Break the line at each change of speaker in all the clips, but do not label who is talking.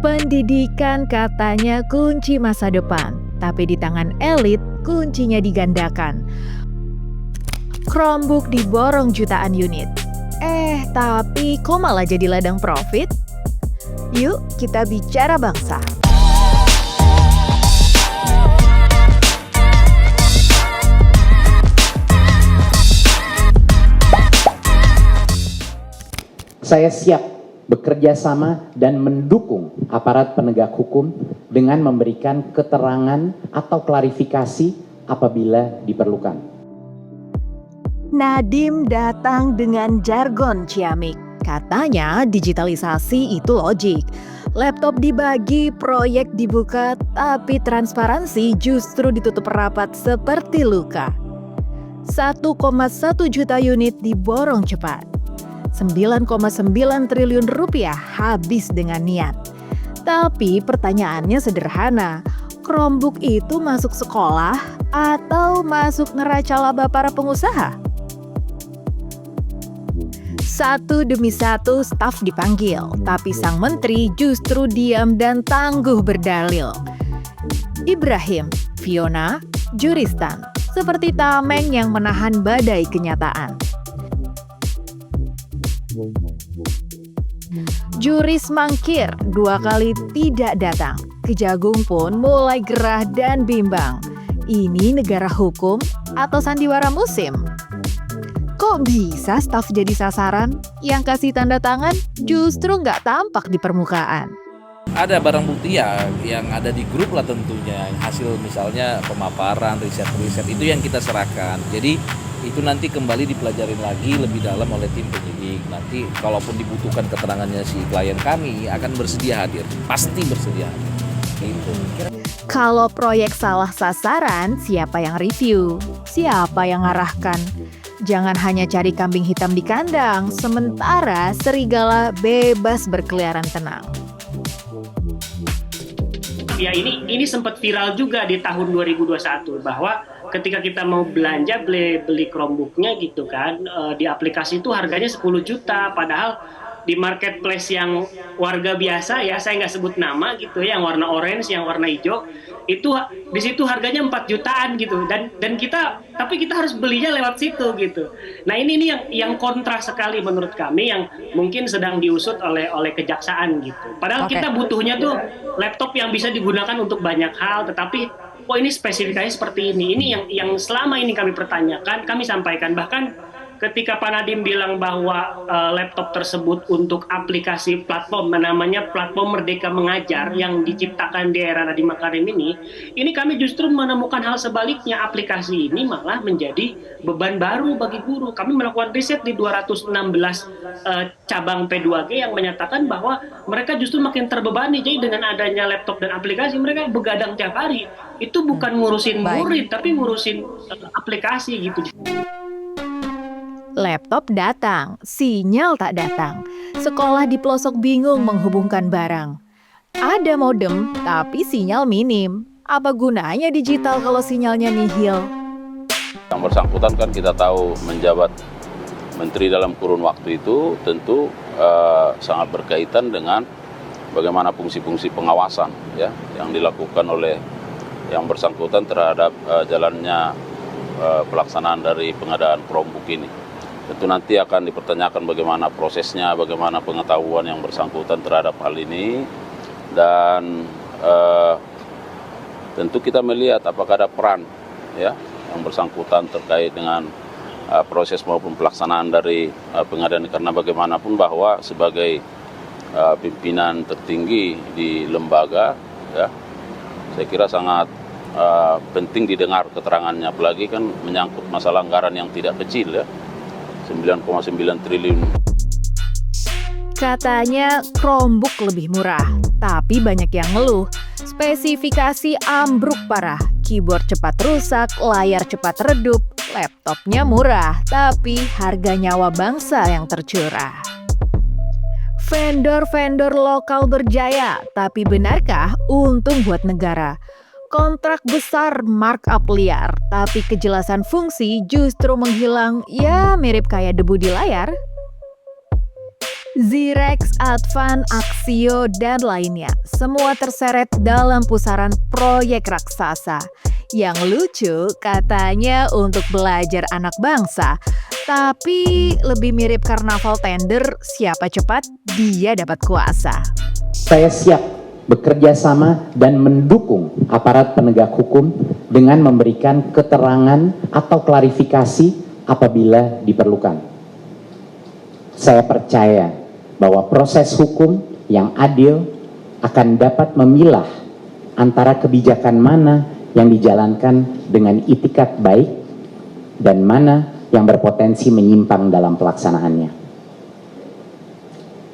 Pendidikan katanya kunci masa depan, tapi di tangan elit kuncinya digandakan. Chromebook diborong jutaan unit. Tapi kok malah jadi ladang profit? Yuk kita bicara bangsa.
Saya siap bekerja sama dan mendukung aparat penegak hukum dengan memberikan keterangan atau klarifikasi apabila diperlukan.
Nadiem datang dengan jargon ciamik. Katanya digitalisasi itu logik. Laptop dibagi, proyek dibuka, tapi transparansi justru ditutup rapat seperti luka. 1,1 juta unit diborong cepat. 9,9 triliun rupiah habis dengan niat. Tapi pertanyaannya sederhana, Chromebook itu masuk sekolah atau masuk neraca laba para pengusaha? Satu demi satu staf dipanggil, tapi sang menteri justru diam dan tangguh berdalil. Ibrahim, Fiona, Juristan, seperti tameng yang menahan badai kenyataan. Juris mangkir 2 kali tidak datang. Kejagung pun mulai gerah dan bimbang. Ini negara hukum atau sandiwara musim? Kok bisa staf jadi sasaran? Yang kasih tanda tangan justru nggak tampak di permukaan.
Ada barang bukti yang ada di grup lah tentunya. Hasil misalnya pemaparan, riset-riset itu yang kita serahkan. Jadi itu nanti kembali dipelajarin lagi lebih dalam oleh tim penyidik. Nanti kalaupun dibutuhkan keterangannya si klien kami akan bersedia hadir. Pasti bersedia hadir. Gitu.
Kalau proyek salah sasaran, siapa yang review? Siapa yang ngarahkan? Jangan hanya cari kambing hitam di kandang, sementara serigala bebas berkeliaran tenang.
Ya ini sempat viral juga di tahun 2021 bahwa ketika kita mau belanja beli Chromebooknya gitu kan, di aplikasi itu harganya 10 juta, padahal di marketplace yang warga biasa ya, saya nggak sebut nama gitu ya, yang warna orange, yang warna hijau, itu di situ harganya 4 jutaan gitu, dan kita harus belinya lewat situ gitu. Nah ini yang kontra sekali menurut kami, yang mungkin sedang diusut oleh kejaksaan gitu. Padahal kita butuhnya tuh laptop yang bisa digunakan untuk banyak hal, tetapi ini spesifikasinya seperti ini. Ini yang selama ini kami pertanyakan, kami sampaikan. Bahkan ketika Pak Nadiem bilang bahwa laptop tersebut untuk aplikasi platform, namanya platform Merdeka Mengajar yang diciptakan di era Nadiem Makarim ini kami justru menemukan hal sebaliknya. Aplikasi ini malah menjadi beban baru bagi guru. Kami melakukan riset di 216 cabang P2G yang menyatakan bahwa mereka justru makin terbebani. Jadi dengan adanya laptop dan aplikasi, mereka begadang tiap hari. Itu bukan ngurusin murid, tapi ngurusin aplikasi gitu.
Laptop datang, sinyal tak datang. Sekolah di pelosok bingung menghubungkan barang. Ada modem, tapi sinyal minim. Apa gunanya digital kalau sinyalnya nihil?
Yang bersangkutan kan kita tahu menjabat menteri dalam kurun waktu itu tentu sangat berkaitan dengan bagaimana fungsi-fungsi pengawasan ya yang dilakukan oleh yang bersangkutan terhadap jalannya pelaksanaan dari pengadaan Chromebook ini. Tentu nanti akan dipertanyakan bagaimana prosesnya, bagaimana pengetahuan yang bersangkutan terhadap hal ini, dan tentu kita melihat apakah ada peran ya yang bersangkutan terkait dengan proses maupun pelaksanaan dari pengadaan, karena bagaimanapun bahwa sebagai pimpinan tertinggi di lembaga ya, saya kira sangat penting didengar keterangannya, apalagi kan menyangkut masalah anggaran yang tidak kecil ya, 9,9 triliun.
Katanya Chromebook lebih murah, tapi banyak yang ngeluh. Spesifikasi ambruk parah, keyboard cepat rusak, layar cepat redup, laptopnya murah, tapi harga nyawa bangsa yang tercurah. Vendor-vendor lokal berjaya, tapi benarkah untung buat negara? Kontrak besar markup liar, tapi kejelasan fungsi justru menghilang, ya mirip kayak debu di layar. Zirex, Advan, Axio, dan lainnya semua terseret dalam pusaran proyek raksasa. Yang lucu katanya untuk belajar anak bangsa, tapi lebih mirip karnaval tender siapa cepat dia dapat kuasa.
Saya siap bekerja sama dan mendukung aparat penegak hukum dengan memberikan keterangan atau klarifikasi apabila diperlukan. Saya percaya bahwa proses hukum yang adil akan dapat memilah antara kebijakan mana yang dijalankan dengan itikat baik dan mana yang berpotensi menyimpang dalam pelaksanaannya.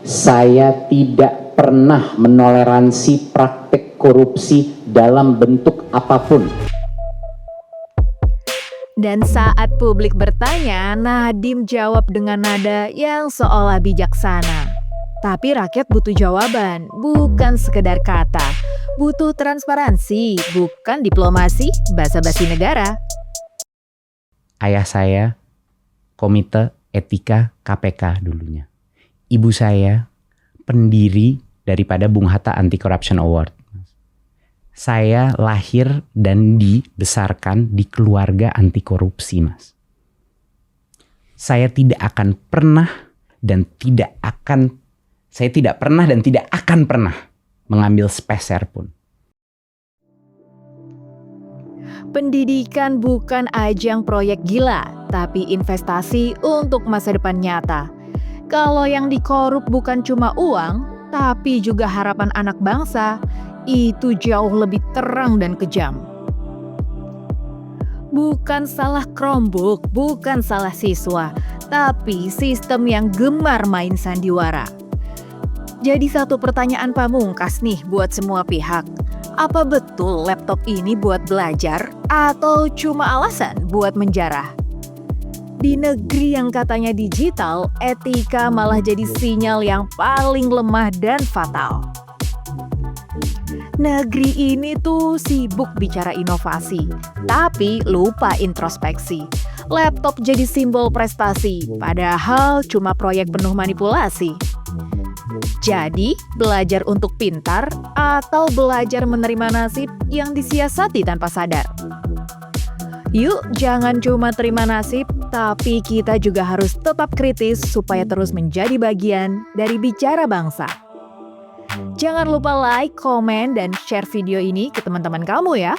Saya tidak pernah menoleransi praktik korupsi dalam bentuk apapun.
Dan saat publik bertanya, Nadiem jawab dengan nada yang seolah bijaksana. Tapi rakyat butuh jawaban, bukan sekedar kata. Butuh transparansi, bukan diplomasi basa-basi negara.
Ayah saya Komite Etika KPK dulunya. Ibu saya pendiri daripada Bung Hatta Anti Corruption Award. Saya lahir dan dibesarkan di keluarga anti korupsi, Mas. Saya tidak pernah dan tidak akan pernah mengambil sepeser pun.
Pendidikan bukan ajang proyek gila, tapi investasi untuk masa depan nyata. Kalau yang dikorup bukan cuma uang, tapi juga harapan anak bangsa, itu jauh lebih terang dan kejam. Bukan salah Chromebook, bukan salah siswa, tapi sistem yang gemar main sandiwara. Jadi satu pertanyaan pamungkas nih buat semua pihak. Apa betul laptop ini buat belajar atau cuma alasan buat menjarah? Di negeri yang katanya digital, etika malah jadi sinyal yang paling lemah dan fatal. Negeri ini tuh sibuk bicara inovasi, tapi lupa introspeksi. Laptop jadi simbol prestasi, padahal cuma proyek penuh manipulasi. Jadi, belajar untuk pintar atau belajar menerima nasib yang disiasati tanpa sadar? Yuk, jangan cuma terima nasib, tapi kita juga harus tetap kritis supaya terus menjadi bagian dari bicara bangsa. Jangan lupa like, komen, dan share video ini ke teman-teman kamu ya.